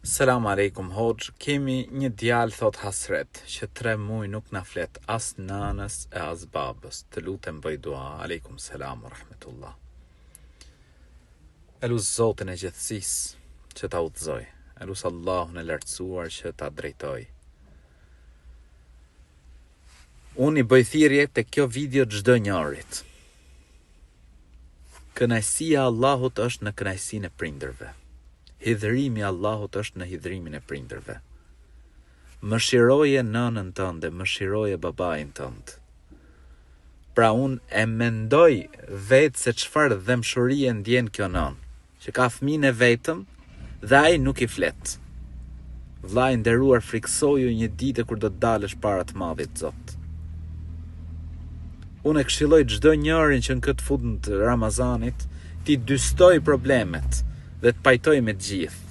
Selam aleikum hoxh, kemi një djalë thot Hasret, që 3 muaj nuk na flet as nanës e as babës. Të lutem bëj dua. Aleikum selam wa rahmetullah. Elus Zotin e gjithësisë që ta udhëzoj. Elus Allahun e lartësuar që ta drejtoj. Unë i bëj thirrje te kjo video çdo njërit. Kënaqësia e Allahut është në kënaqësinë e prindërve. Hidhrimi Allahut është në hidhrimin e prindërve. Mëshiroje nënën tënde, mëshiroje babain tënd. Pra unë e mendoj vetë se çfarë dëmshurie ndjen kjo nën, që ka fëmijën e vetëm dhe ai nuk i flet. Vllai i nderuar, friksoju një ditë kur do të dalësh para të Madhit Zot. Unë e këshilloj çdo njërin që në këtë fund të Ramazanit ti dystoj problemet dhe të pajtoj me të gjithë.